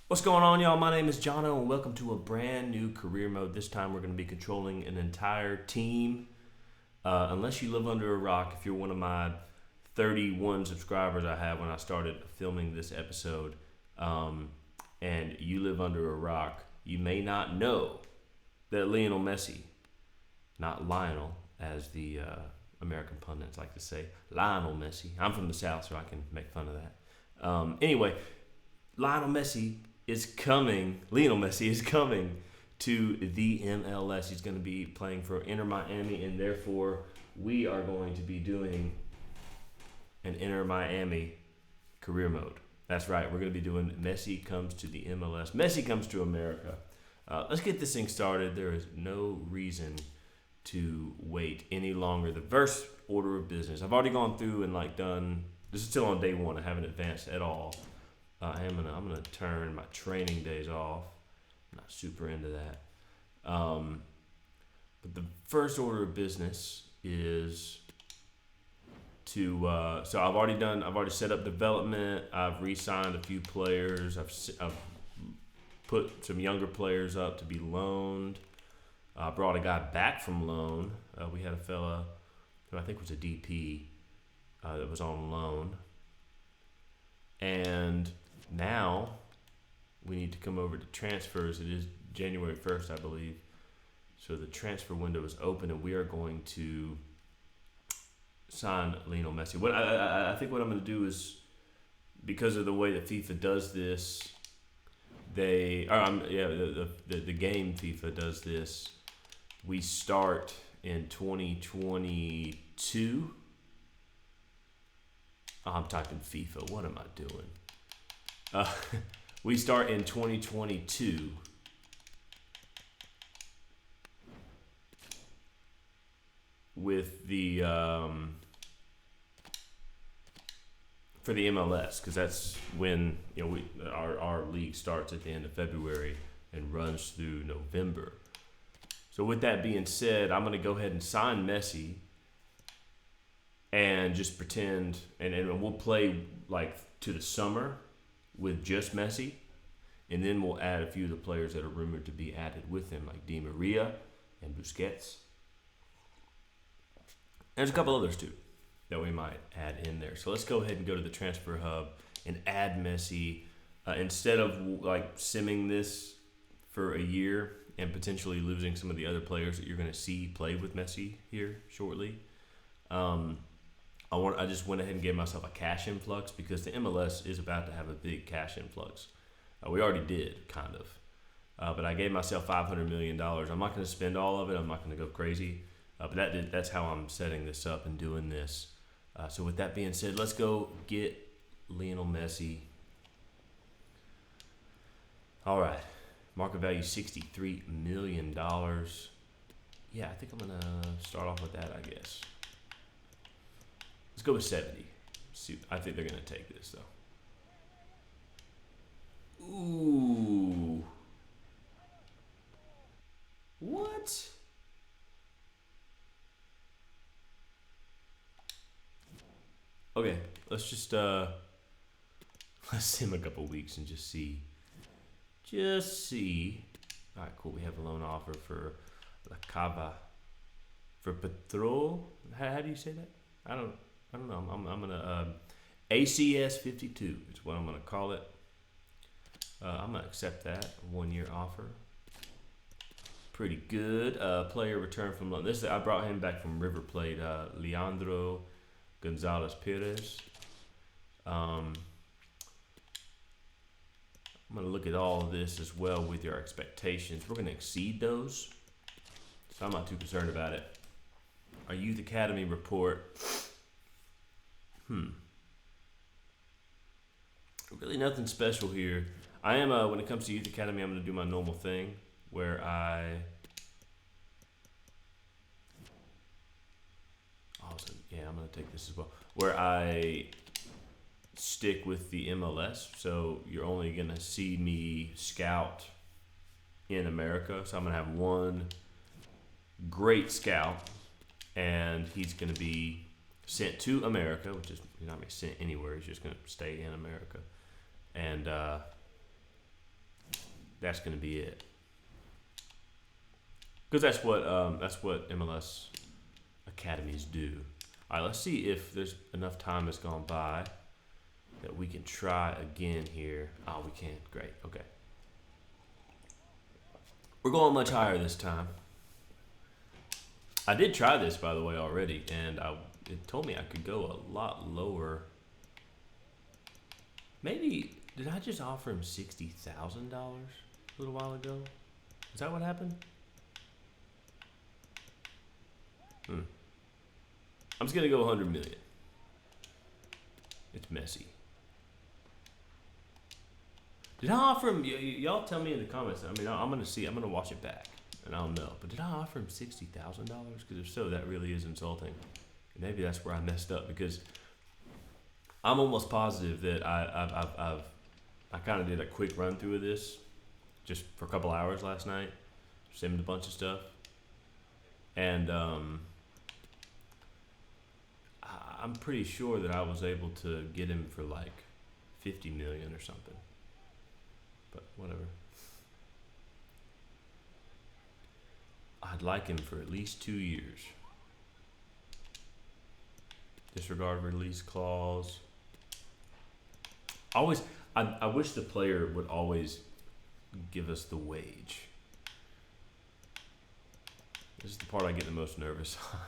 What's going on, y'all? My name is Jono, and welcome to a brand new career mode. This time, we're going to be controlling an entire team. Unless you live under a rock, if you're one of my 31 subscribers I had when I started filming this episode, and you live under a rock, you may not know that Lionel Messi, not Lionel, as the American pundits like to say, Lionel Messi. I'm from the South, so I can make fun of that. Anyway, Lionel Messi is coming to the MLS. He's going to be playing for Inter Miami, and therefore we are going to be doing an Inter Miami career mode. That's right. We're going to be doing Messi Comes to the MLS. Messi Comes to America. Let's get this thing started. There is no reason to wait any longer. The first order of business. I've already gone through and done. This is still on day one. I haven't advanced at all. I'm gonna turn my training days off. I'm not super into that. But the first order of business is to. So I've already set up development. I've re-signed a few players. I've put some younger players up to be loaned. I brought a guy back from loan. We had a fella who I think was a DP that was on loan, and now we need to come over to transfers. It is January 1st, I believe. So the transfer window is open, and we are going to sign Lionel Messi. What I think what I'm going to do is, because of the way that FIFA does this, the game FIFA does this. We start in 2022. I'm typing FIFA. What am I doing? We start in 2022 with the for the MLS, because that's when our league starts at the end of February and runs through November. So with that being said, I'm going to go ahead and sign Messi and just pretend, and we'll play to the summer with just Messi, and then we'll add a few of the players that are rumored to be added with him, like Di Maria and Busquets. There's a couple others too that we might add in there. So let's go ahead and go to the transfer hub and add Messi. Instead of simming this for a year and potentially losing some of the other players that you're going to see play with Messi here shortly, I just went ahead and gave myself a cash influx, because the MLS is about to have a big cash influx. We already did, kind of. But I gave myself $500 million. I'm not going to spend all of it. I'm not going to go crazy. But that's how I'm setting this up and doing this. So with that being said, let's go get Lionel Messi. All right. Market value $63 million. Yeah, I think I'm going to start off with that, I guess. Let's go with 70. I think they're going to take this, though. Ooh. What? Okay, let's just let's sim a couple weeks and just see. All right, cool. We have a loan offer for La Cava. For Petrol. How do you say that? I don't know. I'm gonna ACS 52 is what I'm gonna call it. I'm gonna accept that 1-year offer. Pretty good. Player return from loan. I brought him back from River Plate. Leandro Gonzalez Perez. I'm gonna look at all of this as well with your expectations. We're gonna exceed those, so I'm not too concerned about it. Our Youth Academy report. Really nothing special here. I am, when it comes to Youth Academy, I'm going to do my normal thing where I'm going to take this as well. Where I stick with the MLS. So you're only going to see me scout in America. So I'm going to have one great scout, and he's going to be sent to America, which is he's not going to be sent anywhere. He's just going to stay in America. And that's going to be it. Because that's what MLS academies do. All right, let's see if there's enough time that's gone by that we can try again here. Oh, we can. Great. Okay. We're going much higher this time. I did try this, by the way, already, and it told me I could go a lot lower. Maybe, did I just offer him $60,000 a little while ago? Is that what happened? I'm just gonna go 100 million. It's Messi. Did I offer him? Y'all tell me in the comments. I mean, I'm gonna watch it back, and I'll know. But did I offer him $60,000? Because if so, that really is insulting. And maybe that's where I messed up, because I'm almost positive that I kind of did a quick run through of this, just for a couple hours last night, simmed a bunch of stuff, and I'm pretty sure that I was able to get him for like 50 million or something. But whatever. I'd like him for at least 2 years. Disregard release clause. I wish the player would always give us the wage. This is the part I get the most nervous on.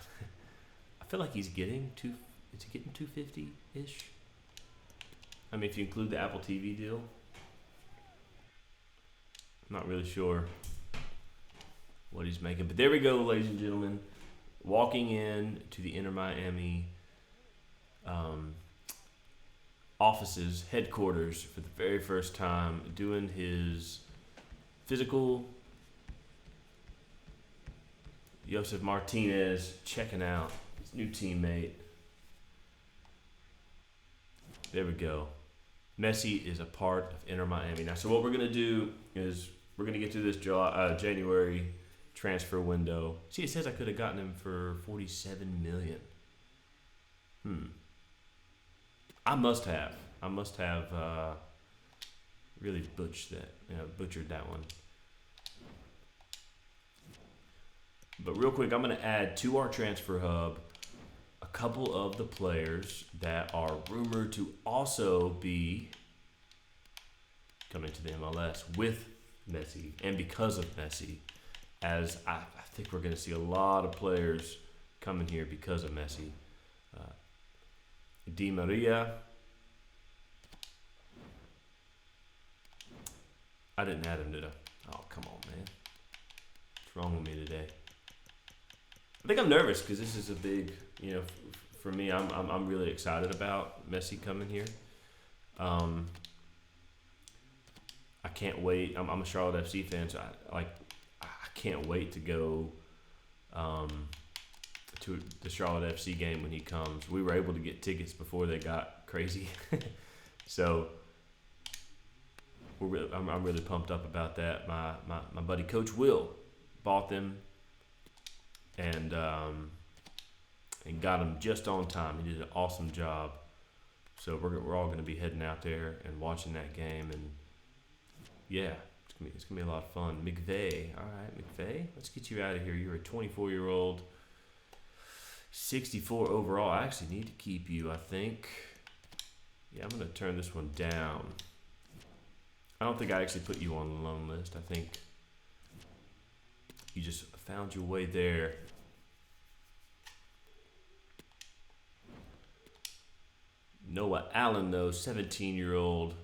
I feel like he's getting is he getting 250-ish? I mean, if you include the Apple TV deal. I'm not really sure what he's making. But there we go, ladies and gentlemen. Walking in to the Inter Miami offices, headquarters, for the very first time, doing his physical. Josef Martinez checking out his new teammate. There we go. Messi is a part of Inter Miami. Now, so what we're going to do is we're going to get to this January transfer window. See, it says I could have gotten him for $47 million. I must have really butchered that one. But real quick, I'm going to add to our transfer hub a couple of the players that are rumored to also be coming to the MLS with Messi and because of Messi, as I think we're going to see a lot of players coming here because of Messi. Di Maria. I didn't add him, did I? Oh, come on, man. What's wrong with me today? I think I'm nervous because this is a big, for me, I'm really excited about Messi coming here. I can't wait. I'm a Charlotte FC fan, so I can't wait to go to the Charlotte FC game when he comes. We were able to get tickets before they got crazy, so I'm really pumped up about that. My buddy Coach Will bought them and got them just on time. He did an awesome job. So we're all going to be heading out there and watching that game, and yeah, it's gonna be a lot of fun. McVeigh, all right, McVeigh, let's get you out of here. You're a 24-year-old, 64 overall. I actually need to keep you, I think. Yeah, I'm gonna turn this one down. I don't think I actually put you on the loan list. I think you just found your way there. Noah Allen, though, 17-year-old.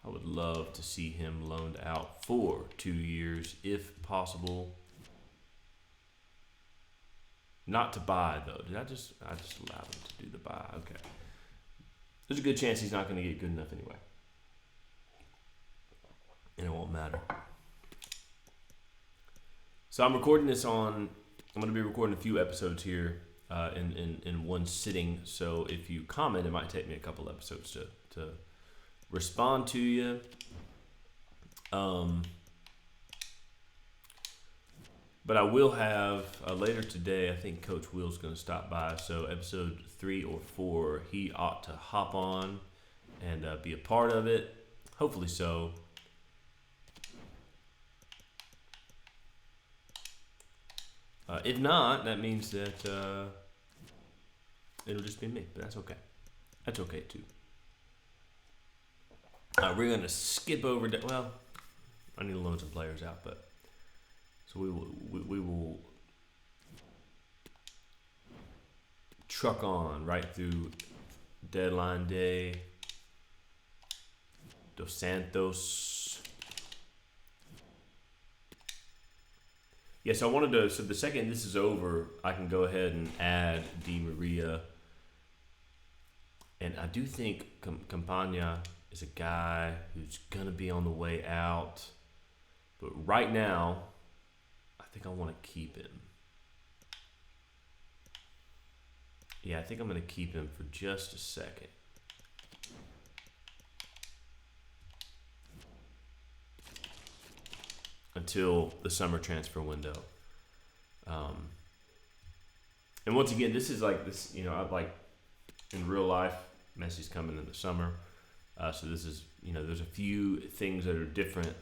I would love to see him loaned out for 2 years, if possible. Not to buy, though. I just allowed him to do the buy. Okay. There's a good chance he's not going to get good enough anyway. And it won't matter. So I'm going to be recording a few episodes here in one sitting. So if you comment, it might take me a couple episodes to respond to you. But I will have later today, I think Coach Will's going to stop by. So episode 3 or 4, he ought to hop on and be a part of it. Hopefully so. If not, that means that it'll just be me, but that's okay. That's okay too. We're going to skip over. Well, I need to loan some players out, but so we will truck on right through deadline day. Dos Santos. Yeah, so I wanted to. So the second this is over, I can go ahead and add Di Maria. And I do think Campagna is a guy who's going to be on the way out. But right now, I think I want to keep him. Yeah, I think I'm going to keep him for just a second. Until the summer transfer window. And once again, this is like this, I'd like in real life, Messi's coming in the summer. So this is, there's a few things that are different,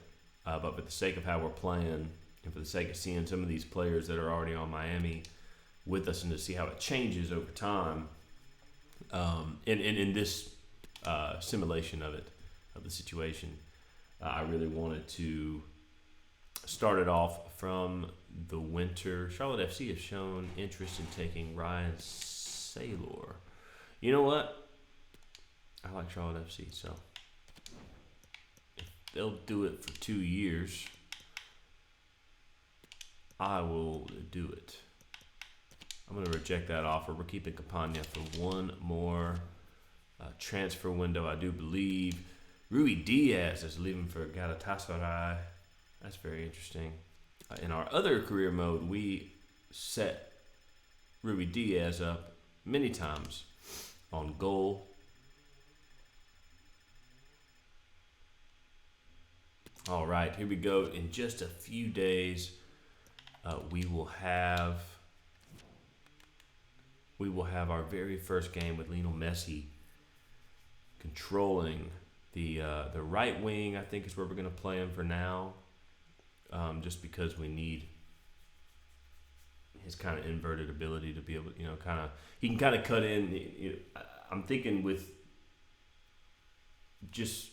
but for the sake of how we're playing and for the sake of seeing some of these players that are already on Miami with us and to see how it changes over time, in this simulation of the situation, I really wanted to start it off from the winter. Charlotte FC has shown interest in taking Ryan Saylor. You know what? I like Charlotte FC, so if they'll do it for 2 years, I will do it. I'm going to reject that offer. We're keeping Campagna for one more transfer window, I do believe. Rui Diaz is leaving for Galatasaray. That's very interesting. In our other career mode, we set Rui Diaz up many times on goal. All right, here we go. In just a few days, we will have our very first game with Lionel Messi controlling the right wing. I think is where we're going to play him for now, just because we need his kind of inverted ability to be able, he can kind of cut in. I'm thinking with just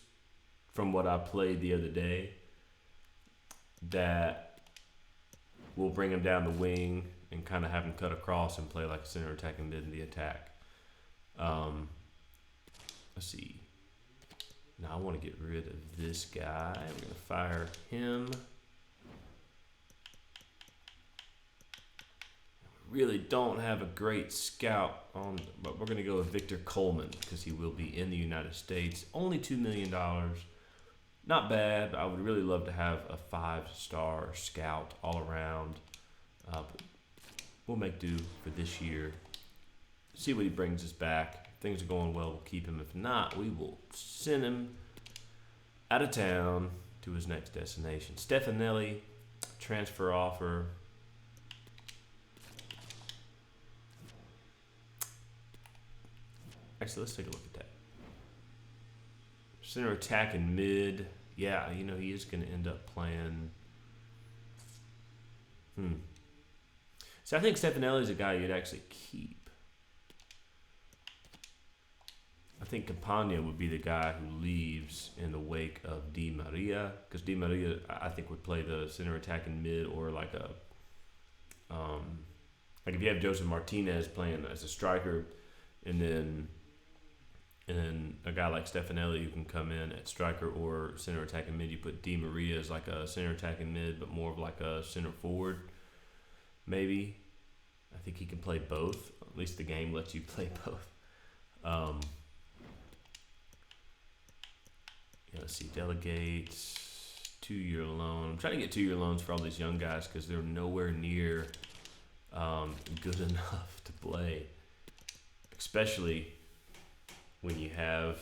from what I played the other day, that we'll bring him down the wing and kind of have him cut across and play like a center attacking mid in the attack. Let's see. Now I want to get rid of this guy. We're going to fire him. Really don't have a great scout on, but we're going to go with Victor Coleman because he will be in the United States. Only $2 million. Not bad, but I would really love to have a 5-star scout all around. But we'll make do for this year. See what he brings us back. If things are going well, we'll keep him. If not, we will send him out of town to his next destination. Stefanelli, transfer offer. Actually, let's take a look at that. Center attack and mid. Yeah, he is going to end up playing. So I think Stefanelli is a guy you'd actually keep. I think Campagna would be the guy who leaves in the wake of Di Maria, because Di Maria, I think, would play the center attack and mid, or like if you have Joseph Martinez playing as a striker, and then a guy like Stefanelli who can come in at striker or center attacking mid. You put Di Maria as like a center attacking mid, but more of like a center forward, maybe. I think he can play both. At least the game lets you play both. Let's see. Delegates, 2-year loan. I'm trying to get 2-year loans for all these young guys because they're nowhere near good enough to play. Especially when you have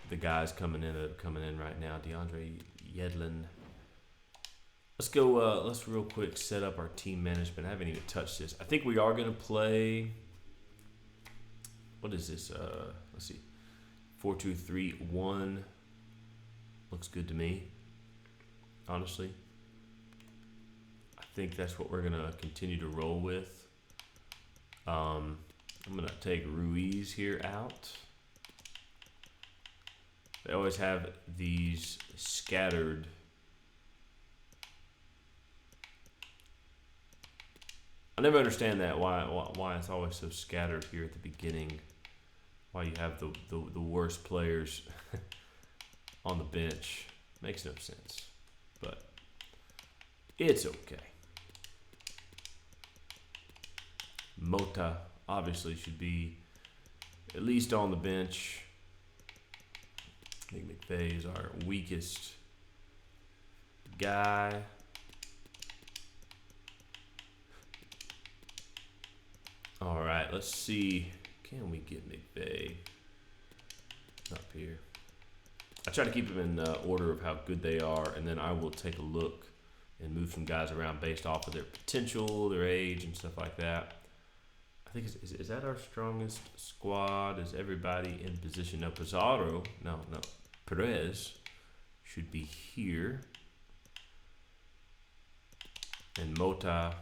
the guys coming in right now. DeAndre Yedlin. Let's go. Let's real quick set up our team management. I haven't even touched this. I think we are going to play. What is this? Let's see. 4-2-3-1. Looks good to me. Honestly. I think that's what we're gonna continue to roll with. I'm gonna take Ruiz here out. They always have these scattered. I never understand that why it's always so scattered here at the beginning. Why you have the worst players on the bench. Makes no sense, but it's okay. Mota obviously should be at least on the bench. I think McVay is our weakest guy. All right, let's see. Can we get McVay up here? I try to keep them in order of how good they are, and then I will take a look and move some guys around based off of their potential, their age, and stuff like that. I think is that our strongest squad? Is everybody in position? No, Pizarro. No. Perez should be here, and Mota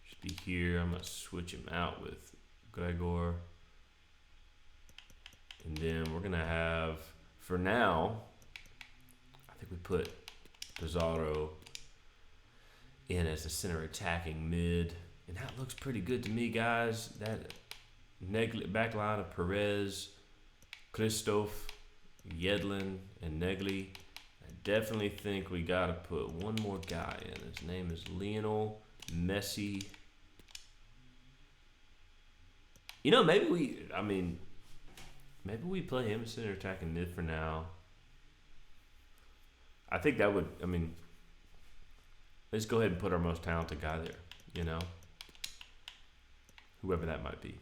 should be here. I'm gonna switch him out with Gregor, and then we're gonna have, for now, I think we put Pizarro in as the center attacking mid. And that looks pretty good to me, guys. That back line of Perez, Christoph, Yedlin, and Negli. I definitely think we got to put one more guy in. His name is Lionel Messi. You know, maybe we play him as center attacking mid for now. I think that would, let's go ahead and put our most talented guy there, you know? Whoever that might be.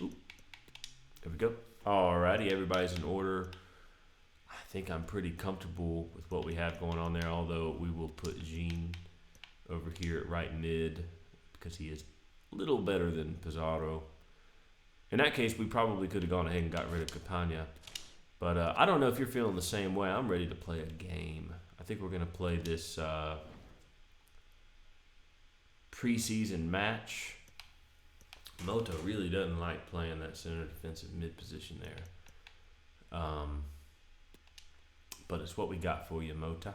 Ooh. There we go. Alrighty, everybody's in order. I think I'm pretty comfortable with what we have going on there, although we will put Jean over here at right mid because he is a little better than Pizarro. In that case, we probably could have gone ahead and got rid of Campagna. But I don't know if you're feeling the same way. I'm ready to play a game. I think we're going to play this preseason match. Mota really doesn't like playing that center defensive mid position there. But it's what we got for you, Mota.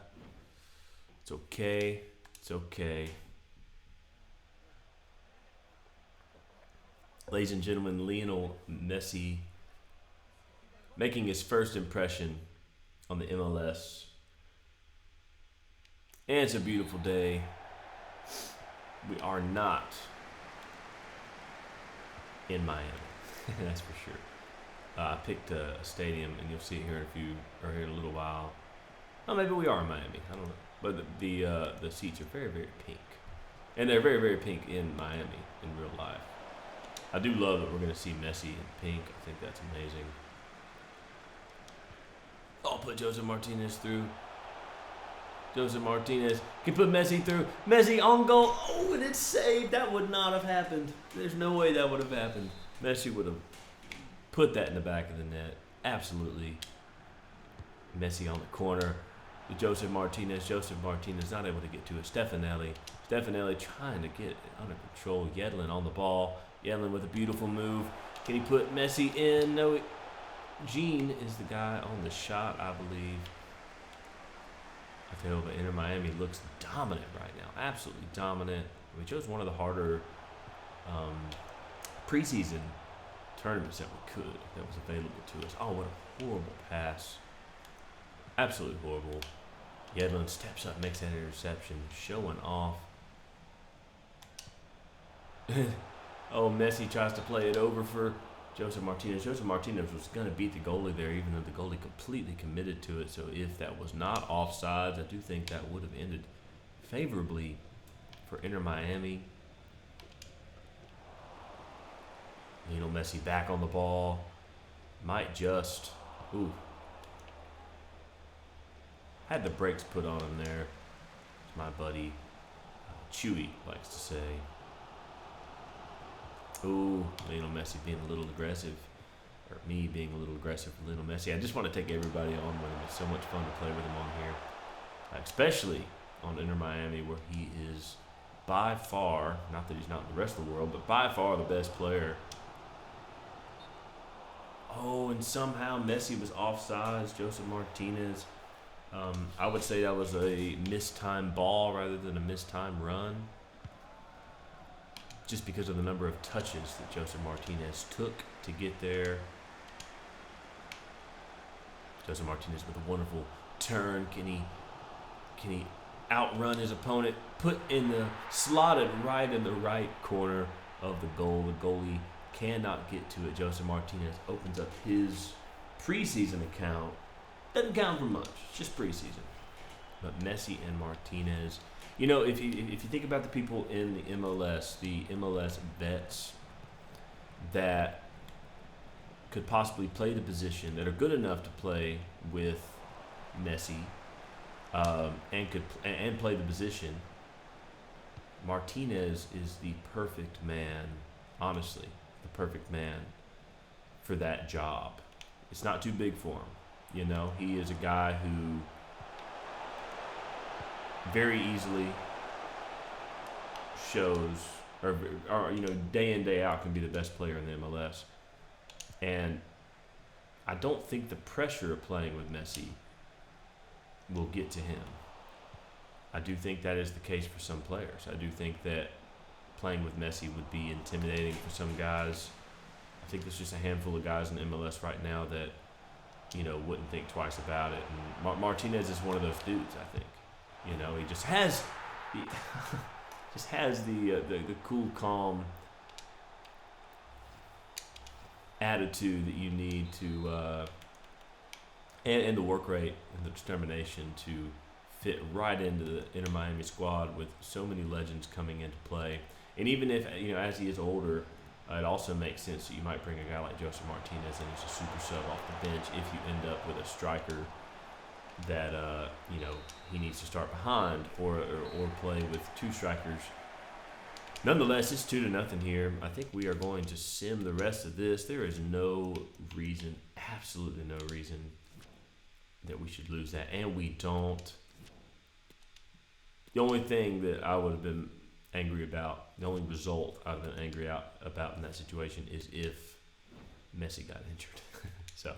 It's okay. It's okay. Ladies and gentlemen, Lionel Messi making his first impression on the MLS. And it's a beautiful day. We are not in Miami, that's for sure. I picked a stadium, and you'll see it here in a little while. Oh, maybe we are in Miami. I don't know. But the seats are very, very pink, and they're very, very pink in Miami in real life. I do love that we're going to see Messi in pink. I think that's amazing. I'll put Joseph Martinez through. Joseph Martinez can put Messi through. Messi on goal. Oh, and it's saved. That would not have happened. There's no way that would have happened. Messi would have put that in the back of the net. Absolutely. Messi on the corner. Joseph Martinez not able to get to it. Stefanelli trying to get it under control. Yedlin on the ball. Yedlin with a beautiful move. Can he put Messi in? No. Jean is the guy on the shot, I believe. I tell you, but Inter Miami looks dominant right now. Absolutely dominant. We chose one of the harder preseason tournaments that we could, that was available to us. Oh, what a horrible pass. Absolutely horrible. Yedlin steps up, makes that interception, showing off. Oh, Messi tries to play it over for Joseph Martinez. Joseph Martinez was going to beat the goalie there, even though the goalie completely committed to it. So if that was not offsides, I do think that would have ended favorably for Inter Miami. Lionel Messi back on the ball. Might just... Ooh. Had the brakes put on him there. As my buddy Chewy likes to say. Ooh, Lionel Messi being a little aggressive. Or me being a little aggressive for Lionel Messi. I just want to take everybody on with him. It's so much fun to play with him on here. especially on Inter Miami, where he is by far, not that he's not in the rest of the world, but by far the best player. Oh, and somehow Messi was offsides. Joseph Martinez. I would say that was a mistimed ball rather than a mistimed run, just because of the number of touches that Joseph Martinez took to get there. Joseph Martinez with a wonderful turn. Can he outrun his opponent? Put in the slotted right in the right corner of the goal. The goalie cannot get to it. Joseph Martinez opens up his preseason account. Doesn't count for much. It's just preseason. But Messi and Martinez. You know, if you think about the people in the MLS vets that could possibly play the position, that are good enough to play with Messi, and play the position, Martinez is the perfect man. Honestly, the perfect man for that job. It's not too big for him. You know, he is a guy who very easily shows, or you know, day in, day out can be the best player in the MLS. And I don't think the pressure of playing with Messi will get to him. I do think that is the case for some players. I do think that playing with Messi would be intimidating for some guys. I think there's just a handful of guys in MLS right now that, you know, wouldn't think twice about it. And Martinez is one of those dudes, I think. You know, he just has the cool, calm attitude that you need to, and the work rate and the determination to fit right into the Inter Miami squad with so many legends coming into play. And even if, you know, as he is older, it also makes sense that you might bring a guy like Joseph Martinez in as a super sub off the bench if you end up with a striker that, you know, he needs to start behind or play with two strikers. Nonetheless, it's 2-0 here. I think we are going to sim the rest of this. There is no reason, absolutely no reason, that we should lose that. And we don't. The only thing that I would have been angry about, the only result I've been angry about in that situation is if Messi got injured. So,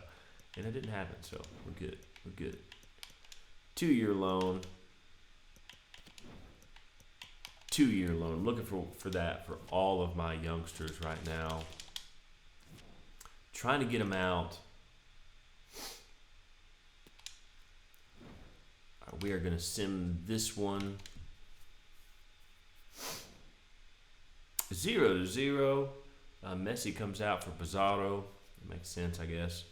and it didn't happen, so we're good. We're good. 2-year loan. 2-year loan. I'm looking for that for all of my youngsters right now. Trying to get them out. We are going to sim this one. 0-0. Messi comes out for Pizarro. That makes sense, I guess.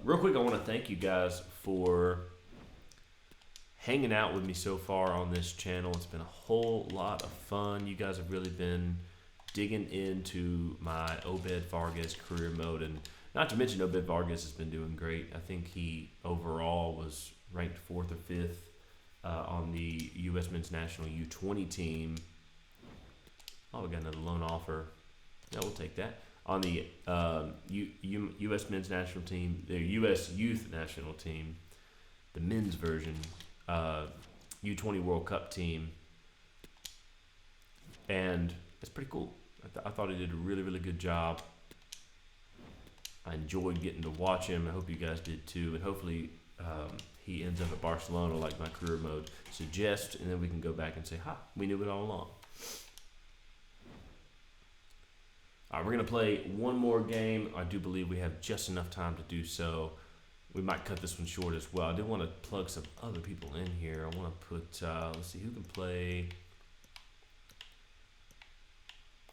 Real quick, I want to thank you guys for hanging out with me so far on this channel. It's been a whole lot of fun. You guys have really been digging into my Obed Vargas career mode, and not to mention Obed Vargas has been doing great. I think he overall was ranked 4th or 5th on the U.S. men's national U20 team. Oh, we got another loan offer. Yeah, we'll take that. On the U.S. men's national team, the U.S. youth national team, the men's version, U20 World Cup team. And it's pretty cool. I thought he did a really, really good job. I enjoyed getting to watch him. I hope you guys did too. And hopefully he ends up at Barcelona like my career mode suggests. And then we can go back and say, ha, we knew it all along. All right, we're going to play one more game. I do believe we have just enough time to do so. We might cut this one short as well. I do want to plug some other people in here. I want to put, let's see, who can play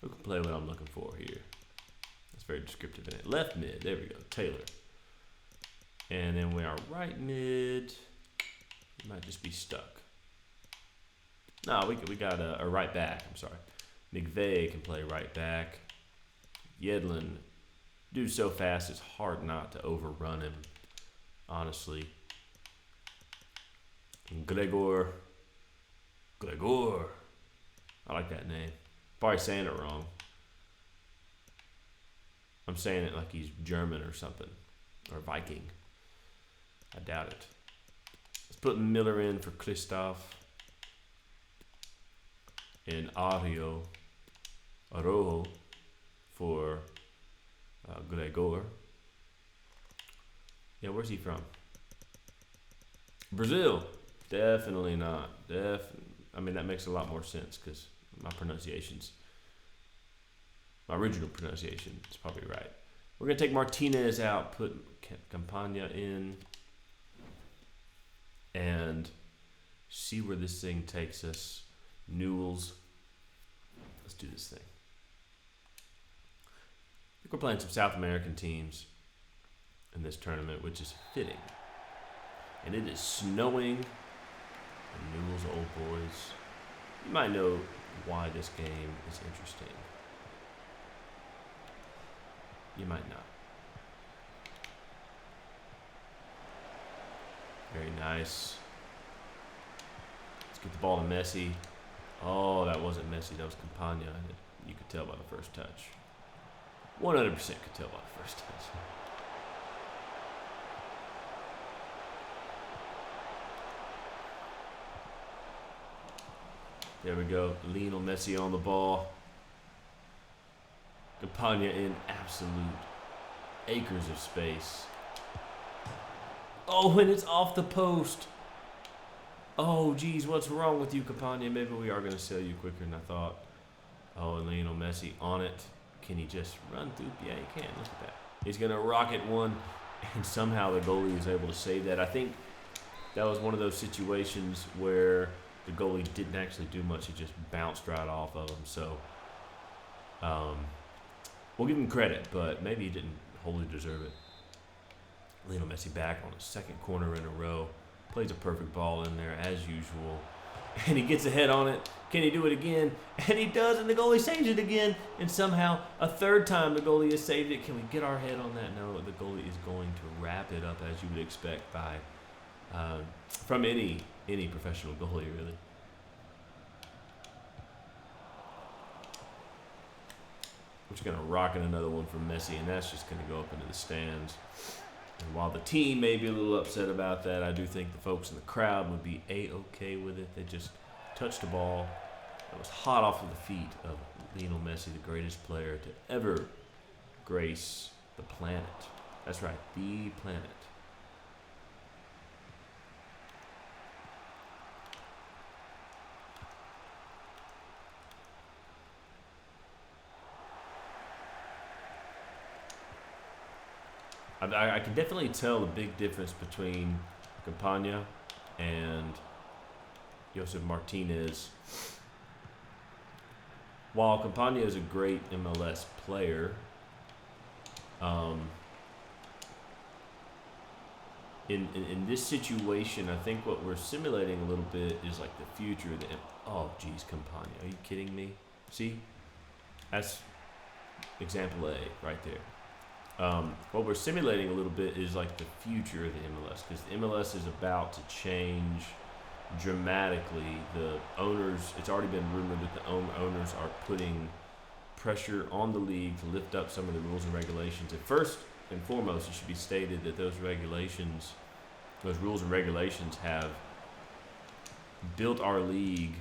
what I'm looking for here. That's very descriptive in it. Left mid, there we go, Taylor. And then we are right mid. We might just be stuck. No, we got a right back, I'm sorry. McVeigh can play right back. Yedlin, dude's so fast, it's hard not to overrun him, honestly. And Gregor. I like that name. Probably saying it wrong. I'm saying it like he's German or something, or Viking. I doubt it. Let's put Miller in for Christoph. And Arojo for Gregor. Yeah, where's he from? Brazil. Definitely not. I mean, that makes a lot more sense because my original pronunciation is probably right. We're going to take Martinez out, put Campagna in, and see where this thing takes us. Newells. Let's do this thing. I think we're playing some South American teams in this tournament, which is fitting. And it is snowing. And Newell's old boys. You might know why this game is interesting. You might not. Very nice. Let's get the ball to Messi. Oh, that wasn't Messi. That was Campagna. You could tell by the first touch. 100% could tell by the first touch. There we go. Lionel Messi on the ball. Campagna in absolute acres of space. Oh, and it's off the post. Oh, geez, what's wrong with you, Campagna? Maybe we are going to sell you quicker than I thought. Oh, and Lionel Messi on it. Can he just run through? Yeah, he can. Look at that. He's going to rocket one, and somehow the goalie is able to save that. I think that was one of those situations where the goalie didn't actually do much. He just bounced right off of him. So we'll give him credit, but maybe he didn't wholly deserve it. Lionel Messi back on the second corner in a row. Plays a perfect ball in there as usual. And he gets ahead on it. Can he do it again? And he does, and the goalie saves it again. And somehow, a third time, the goalie has saved it. Can we get our head on that? No, the goalie is going to wrap it up as you would expect by from any professional goalie, really. We're just going to rocket another one from Messi, and that's just going to go up into the stands. And while the team may be a little upset about that, I do think the folks in the crowd would be A-okay with it. They just touched a ball that was hot off of the feet of Lionel Messi, the greatest player to ever grace the planet. That's right, the planet. I can definitely tell the big difference between Campagna and Josef Martinez. While Campagna is a great MLS player, in this situation, I think what we're simulating a little bit is like the future. Oh, geez, Campagna, are you kidding me? See, that's example A right there. What we're simulating a little bit is like the future of the MLS, because the MLS is about to change dramatically. The owners, it's already been rumored that the owners are putting pressure on the league to lift up some of the rules and regulations. And first and foremost, it should be stated that those rules and regulations have built our league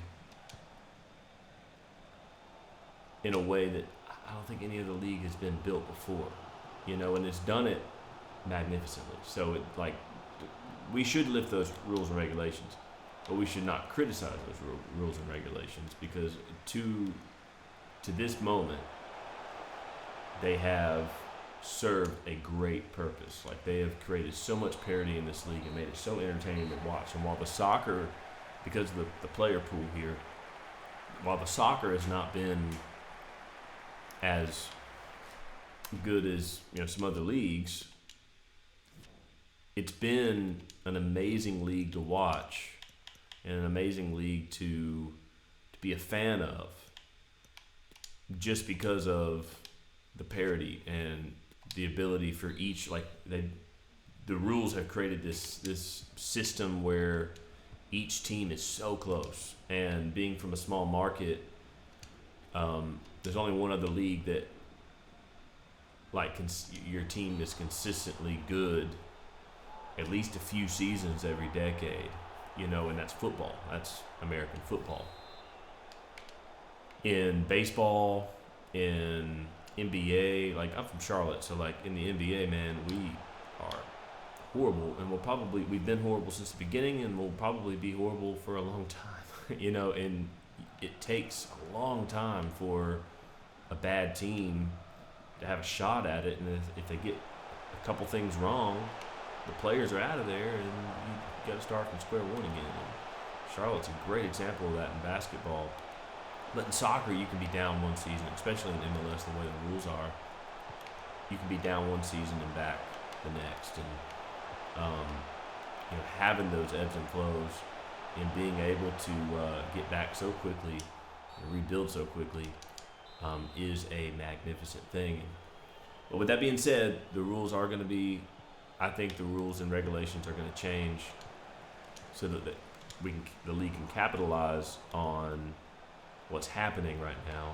in a way that I don't think any other league has been built before. And it's done it magnificently. So we should lift those rules and regulations, but we should not criticize those rules and regulations, because to this moment, they have served a great purpose. Like, they have created so much parity in this league and made it so entertaining to watch. And while the soccer, because of the player pool here, while the soccer has not been as good as some other leagues, it's been an amazing league to watch and an amazing league to be a fan of, just because of the parity and the ability for each, the rules have created this system where each team is so close. And being from a small market, there's only one other league that your team is consistently good at least a few seasons every decade, and that's football. That's American football. In baseball, in NBA, like I'm from Charlotte, so like in the NBA, man, we are horrible, and we've been horrible since the beginning, and we'll probably be horrible for a long time, and it takes a long time for a bad team to have a shot at it, and if they get a couple things wrong, the players are out of there, and you got to start from square one again. And Charlotte's a great example of that in basketball. But in soccer, you can be down one season, especially in MLS, the way the rules are. You can be down one season and back the next, and having those ebbs and flows and being able to get back so quickly and rebuild so quickly is a magnificent thing. But with that being said, the rules are going to be, I think the rules and regulations are going to change so that the league can capitalize on what's happening right now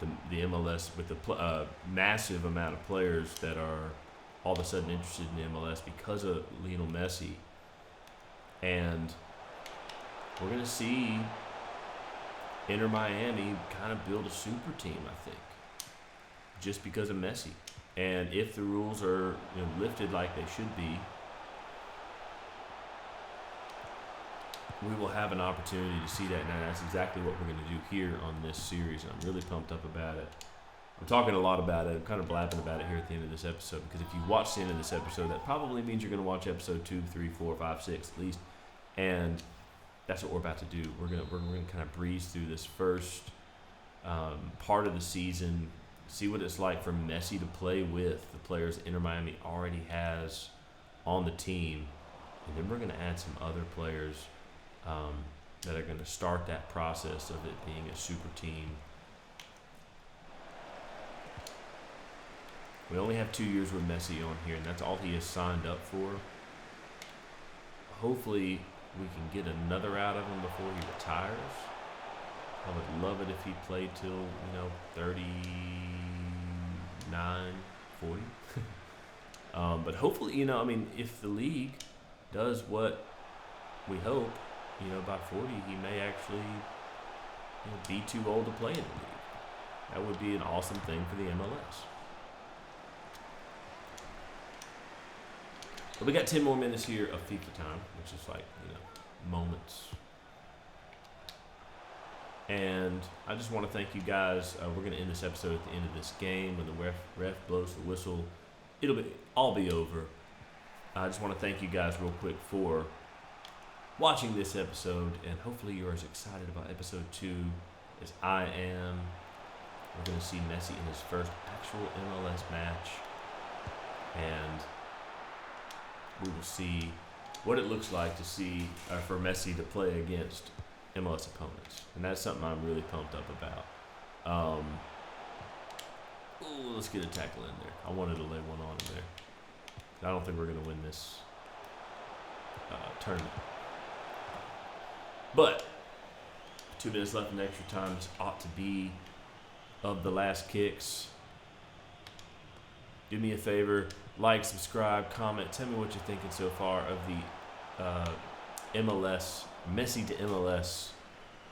with the MLS, with the massive amount of players that are all of a sudden interested in the MLS because of Lionel Messi. And we're going to see Inter Miami kind of build a super team, I think, just because of Messi. And if the rules are lifted like they should be, we will have an opportunity to see that. And that's exactly what we're going to do here on this series. And I'm really pumped up about it. I'm talking a lot about it. I'm kind of blabbing about it here at the end of this episode, because if you watch the end of this episode, that probably means you're going to watch episode 2, 3, 4, 5, 6 at least. And that's what we're about to do. We're gonna kind of breeze through this first part of the season, see what it's like for Messi to play with the players that Inter Miami already has on the team, and then we're going to add some other players that are going to start that process of it being a super team. We only have 2 years with Messi on here, and that's all he has signed up for. Hopefully, we can get another out of him before he retires. I would love it if he played till, 39, 40. But hopefully, if the league does what we hope, by 40, he may actually be too old to play in the league. That would be an awesome thing for the MLS. But we got 10 more minutes here of FIFA time, which is like, moments. And I just want to thank you guys. We're going to end this episode at the end of this game. When the ref blows the whistle, it'll all be over. I just want to thank you guys real quick for watching this episode, and hopefully you're as excited about episode 2 as I am. We're going to see Messi in his first actual MLS match, and we will see what it looks like to see for Messi to play against MLS opponents, and that's something I'm really pumped up about. Let's get a tackle in there. I wanted to lay one on in there. I don't think we're going to win this tournament. But 2 minutes left in extra time. This ought to be of the last kicks. Do me a favor, like, subscribe, comment. Tell me what you're thinking so far of the MLS, Messi to MLS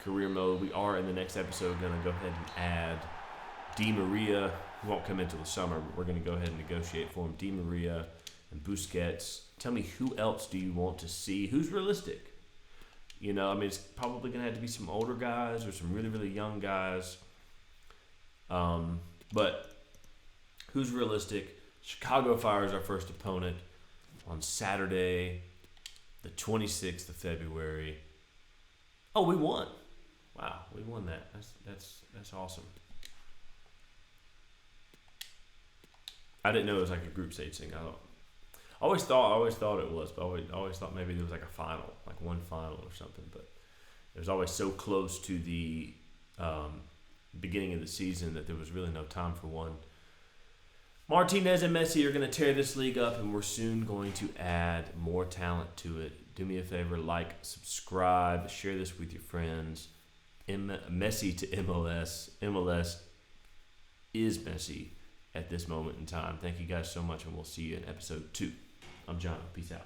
career mode. We are in the next episode going to go ahead and add Di Maria. He won't come into the summer, but we're going to go ahead and negotiate for him. Di Maria and Busquets. Tell me, who else do you want to see? Who's realistic? It's probably going to have to be some older guys or some really, really young guys. But who's realistic? Chicago Fire is our first opponent on Saturday, the 26th of February. Oh, we won. Wow, we won that. That's awesome. I didn't know it was like a group stage thing. I always thought it was, but I always thought maybe there was like a final, like one final or something. But it was always so close to the beginning of the season that there was really no time for one. Martinez and Messi are going to tear this league up, and we're soon going to add more talent to it. Do me a favor, like, subscribe, share this with your friends. Messi to MLS. MLS is Messi at this moment in time. Thank you guys so much, and we'll see you in episode 2. I'm Jono. Peace out.